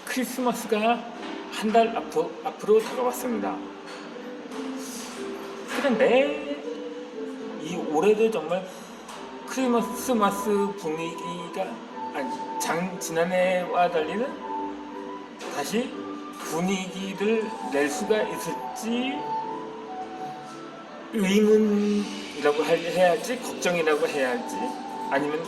크리스마스가 한 달 앞으로 다가왔습니다. 그런데 이 올해도 정말 크리스마스 분위기가 지난해와 달리는 다시 분위기를 낼 수가 있을지 의문이라고 해야 할지 걱정이라고 해야 할지 아니면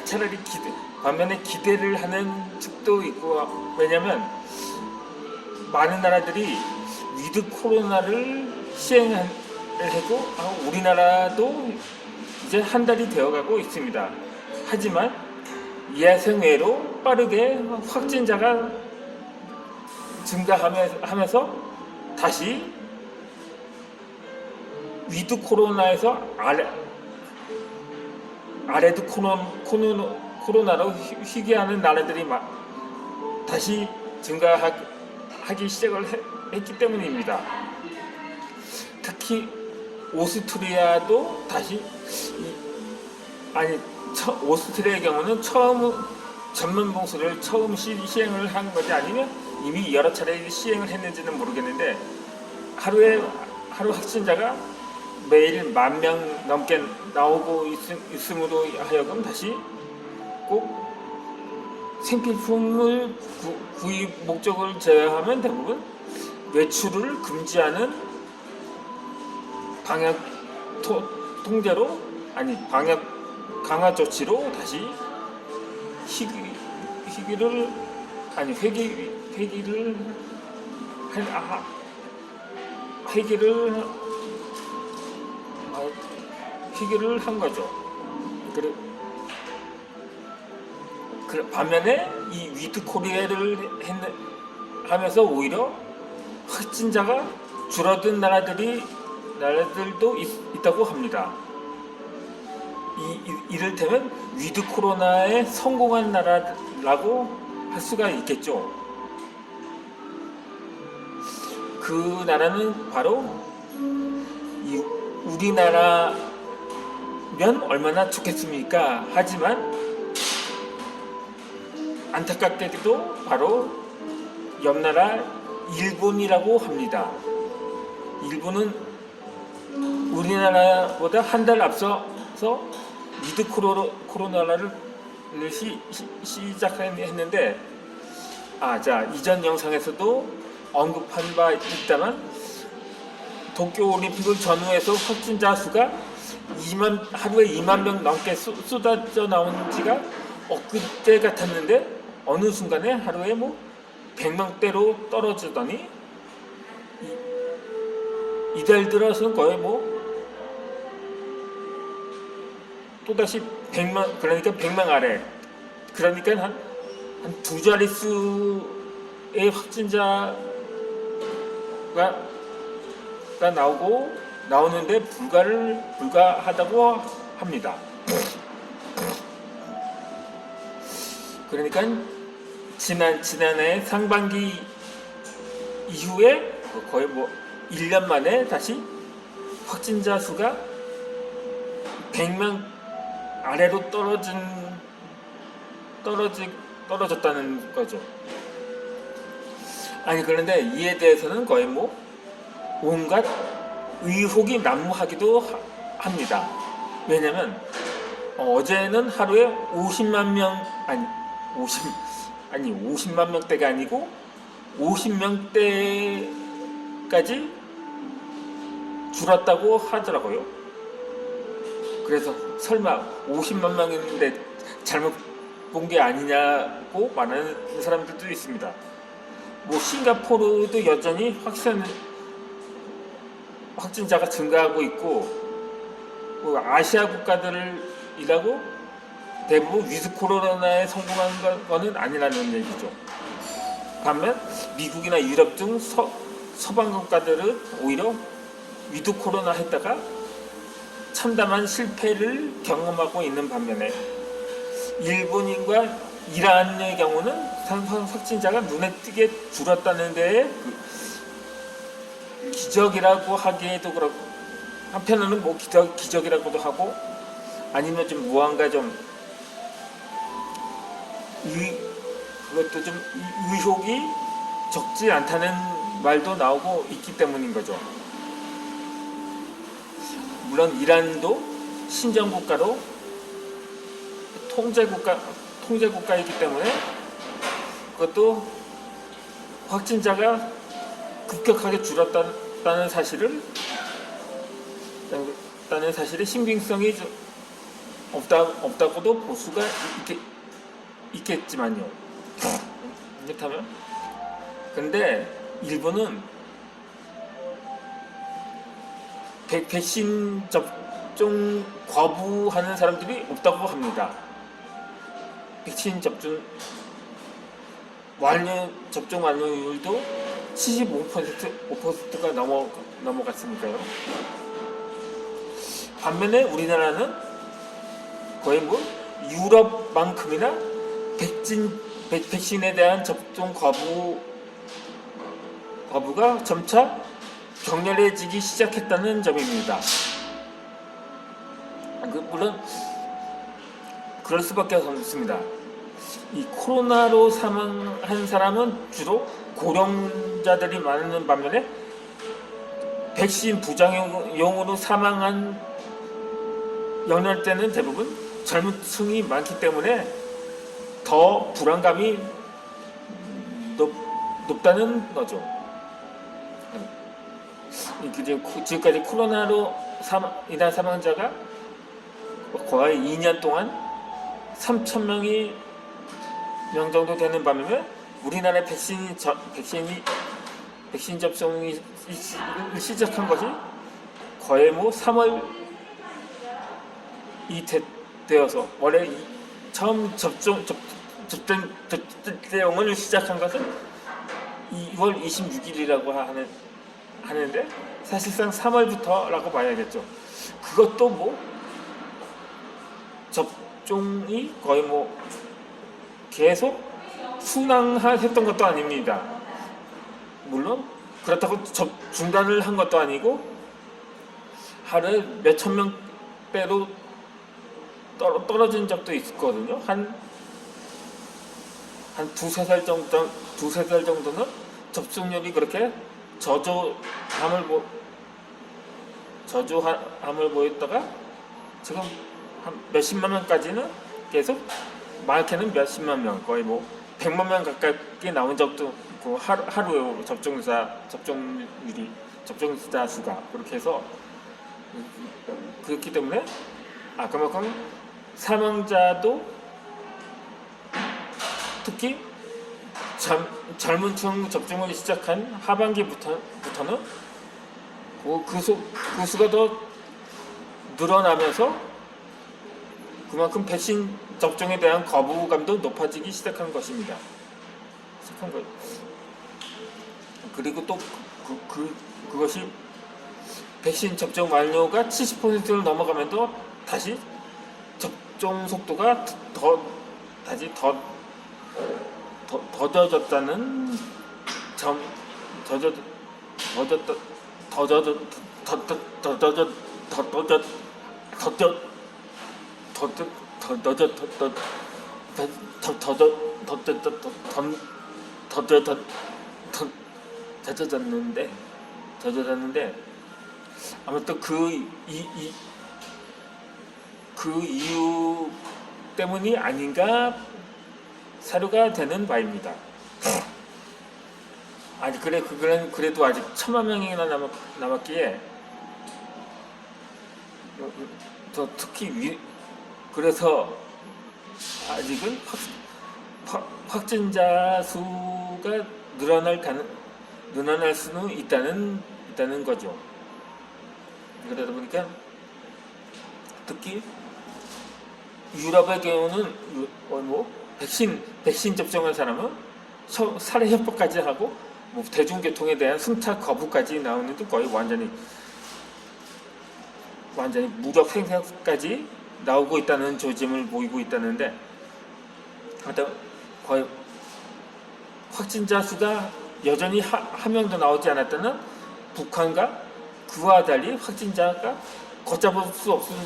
차라리 반면에 기대를 하는 측도 있고, 왜냐면 많은 나라들이 위드 코로나를 시행을 하고 우리나라도 이제 한 달이 되어가고 있습니다. 하지만 예상외로 빠르게 확진자가 증가하면서 다시 위드 코로나에서 아래드 코로나로 희귀하는 나라들이 다시 증가하기 시작을 했기 때문입니다. 특히 오스트리아도 다시 오스트리아의 경우는 전면 봉쇄를 처음 시행을 한 것이 아니면 이미 여러 차례 시행을 했는지는 모르겠는데 하루 확진자가 매일 10,000명 넘게 나오고 있음으로 하여금 다시 꼭 생필품을 구입 목적을 제외하면 대부분 외출을 금지하는 방역 통제로 방역 강화 조치로 다시 회기를 한 거죠. 반면에 이 위드 코리아를 하면서 오히려 확진자가 줄어든 나라들도 있다고 합니다. 이를테면 위드 코로나에 성공한 나라라고 할 수가 있겠죠. 그 나라는 바로 우리나라면 얼마나 좋겠습니까? 하지만 안타깝게도 바로 옆나라 일본이라고 합니다. 일본은 우리나라보다 한 달 앞서서 위드 코로나를 시작했는데, 이전 영상에서도 언급한 바 있다만 도쿄올림픽을 전후해서 확진자 수가 하루에 2만 명 넘게 쏟아져 나온 지가 엊그제 같았는데 어느 순간에 하루에 100명대로 떨어지더니 이달 들어서는 거의 또다시 100명, 그러니까 100명 아래, 그러니까 한 두 자릿수의 확진자가 나오는데 불가하다고 합니다. 그러니까 지난해 상반기 이후에 거의 1년 만에 다시 확진자 수가 100명 아래로 떨어졌다는 거죠. 그런데 이에 대해서는 거의 온갖 의혹이 난무하기도 합니다. 왜냐면 어제는 하루에 50만 명대가 아니고 50명대까지 줄었다고 하더라고요. 그래서 설마 50만 명인데 잘못 본 게 아니냐고 말하는 사람들도 있습니다. 싱가포르도 여전히 확진자가 증가하고 있고, 아시아 국가들이라고 대부분 위드 코로나에 성공한 거는 아니라는 얘기죠. 반면 미국이나 유럽 등 서방 국가들은 오히려 위드 코로나 했다가 참담한 실패를 경험하고 있는 반면에 일본인과 이란의 경우는 확진자가 눈에 띄게 줄었다는 데에 기적이라고 하기에도 그렇고, 한편으로는 기적이라고도 하고, 아니면 좀 무언가 좀 그것도 좀 의혹이 적지 않다는 말도 나오고 있기 때문인 거죠. 물론 이란도 신정국가로 통제국가이기 때문에 그것도 확진자가 급격하게 줄었다는 사실이 신빙성이 없다고도 볼 수가 있겠지만요. 그렇다면 근데 일본은 백신 접종 거부하는 사람들이 없다고 합니다. 백신 접종 완료율도 75%가 넘어갔으니까요. 반면에 우리나라는 거의 뭐 유럽만큼이나 백신에 대한 접종 거부가 점차 격렬해지기 시작했다는 점입니다. 물론 그럴 수밖에 없습니다. 이 코로나로 사망한 사람은 주로 고령자들이 많은 반면에 백신 부작용으로 사망한 연령대는 대부분 젊은 층이 많기 때문에 더 불안감이 높다는 거죠. 지금까지 코로나로 인한 사망자가 거의 2년 동안 3,000명 정도 되는 반면에 우리나라의 백신 접종이 시작한 것이 거의 뭐 3월이 되어서 원래 처음 접종을 시작한 것은 2월 26일이라고 하는데 사실상 3월부터라고 봐야겠죠. 그것도 뭐 접종이 거의 뭐 계속 순항했던 것도 아닙니다. 물론 그렇다고 중단을 한 것도 아니고 하루에 몇천 명대로 떨어진 적도 있거든요. 한 두세 달 정도는 접종률이 그렇게 저조함을 보였다가 지금 한 몇십만 명까지는 계속 많게는 몇십만 명, 거의 뭐 100만 명 가까이 나온 적도 있고 하루에 접종자 수가 그렇게 해서 그렇기 때문에 그만큼 사망자도 특히 젊은 층 접종을 시작한 하반기부터는 그 수가 더 늘어나면서 그만큼 백신 접종에 대한 거부감도 높아지기 시작한 것입니다. 그리고 또 그것이 백신 접종 완료가 70%를 넘어가면 또 다시 접종 속도가 다시 더뎌졌다는 점, 젖어졌는데 아무튼 그 이유 때문이 아닌가 사료가 되는 바입니다. 그래도 아직 1,000만 명이나 남았기에 특히 그래서 아직은 확진자 수가 늘어날 수는 있다는 거죠. 그러다 보니까 특히 유럽의 경우는 뭐 백신 접종한 사람은 살해 협박까지 하고 뭐 대중교통에 대한 승차 거부까지 나오는 등 거의 완전히 무력 생산까지 나오고 있다는 조짐을 보이고 있다는데, 거의 확진자 수가 여전히 한 명도 나오지 않았다는 북한과 그와 달리 확진자가 걷잡을 수 없는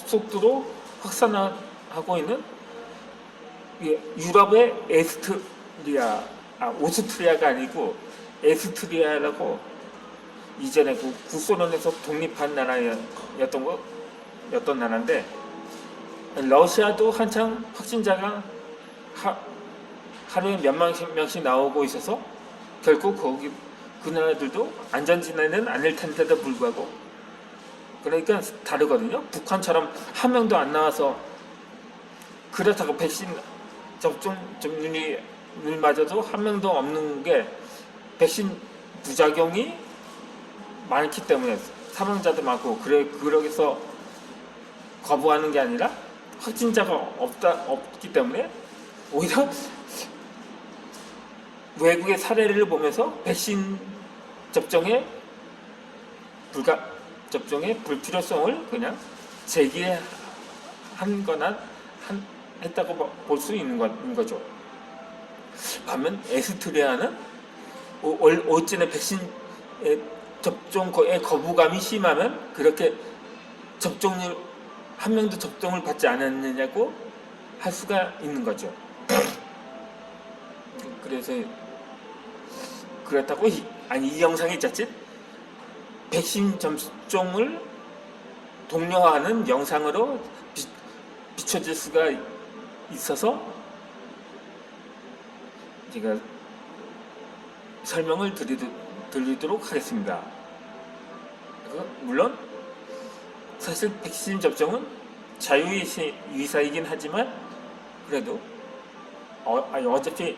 속도로 확산하고 있는 유럽의 오스트리아가 아니고 에스트리아라고 이전에 그 구소련에서 독립한 였던 나라인데, 러시아도 한창 확진자가 하루에 몇만 명씩 나오고 있어서 결국 그 나라들도 안전지대는 아닐 텐데도 불구하고, 그러니까 다르거든요. 북한처럼 한 명도 안 나와서, 그렇다고 백신 접종률이 맞아도 한 명도 없는 게 백신 부작용이 많기 때문에 사망자도 많고, 그러게서 거부하는 게 아니라 확진자가 없기 때문에 오히려 외국의 사례를 보면서 백신 접종의 불필요성을 그냥 제기한 거나 했다고 볼 수 있는 거죠. 반면 에스토니아는 어찌나 백신 접종에 거부감이 심하면 그렇게 접종률 한 명도 접종을 받지 않았느냐고 할 수가 있는 거죠. 그래서 그렇다고 이 영상이 자칫 백신 접종을 독려하는 영상으로 비춰질 수가 있어서 제가 설명을 드리도록 하겠습니다. 물론 사실 백신 접종은 자유의사이긴 하지만 그래도 어차피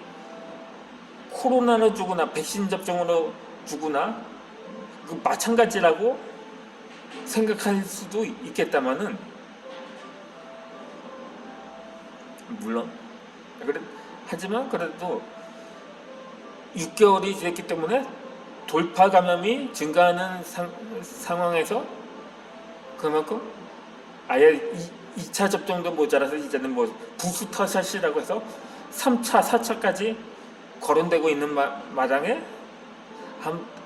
코로나로 주거나 백신 접종으로 주거나 마찬가지라고 생각할 수도 있겠다마는, 물론 하지만 그래도 6개월이 됐기 때문에 돌파 감염이 증가하는 상황에서 그만큼 아예 2차 접종도 모자라서 이제는 부스터샷이라고 해서 3차, 4차까지 거론되고 있는 마당에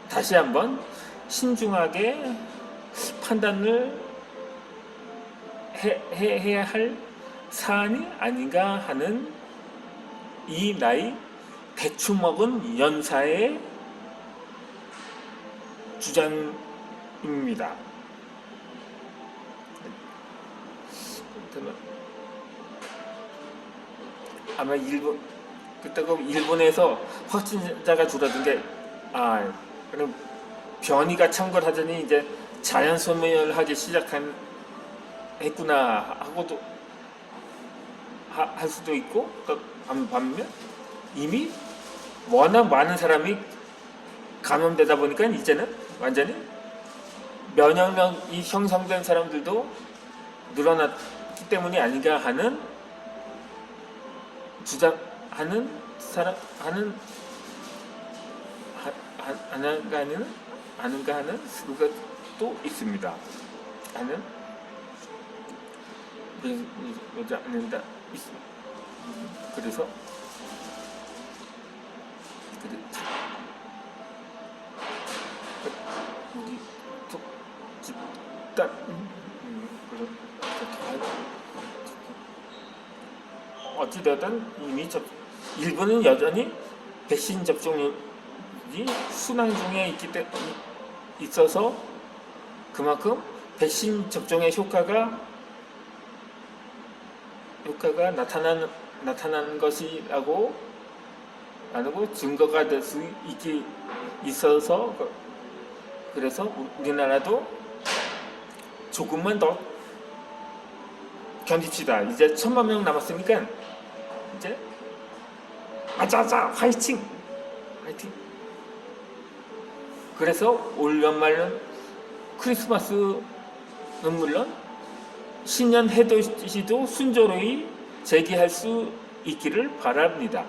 다시 한번 신중하게 판단을 해야 할 사안이 아닌가 하는 이 나이 대충 먹은 연사의 주장입니다. 아마 일본에서 확진자가 줄어든 게 그럼 변이가 창궐하더니 이제 자연 소멸하기 했구나 하고도 할 수도 있고, 반면 이미 워낙 많은 사람이 감염되다 보니까 이제는 완전히 면역력이 형성된 사람들도 늘어났기 때문이 아닌가 하는 주장하는 아는가 하는 수가 있습니다. 그래서 어찌되든 이미 일본은 여전히 백신 접종률이 순항 중에 있어서 그만큼 백신 접종의 효과가 나타난 것이라고 증거가 될 수 있어서, 그래서 우리나라도 조금만 더 견딥시다. 이제 1,000만 명 남았으니까 이제 화이팅! 그래서 올 연말은 크리스마스는 물론 신년 해돋이도 순조로이 제기할 수 있기를 바랍니다.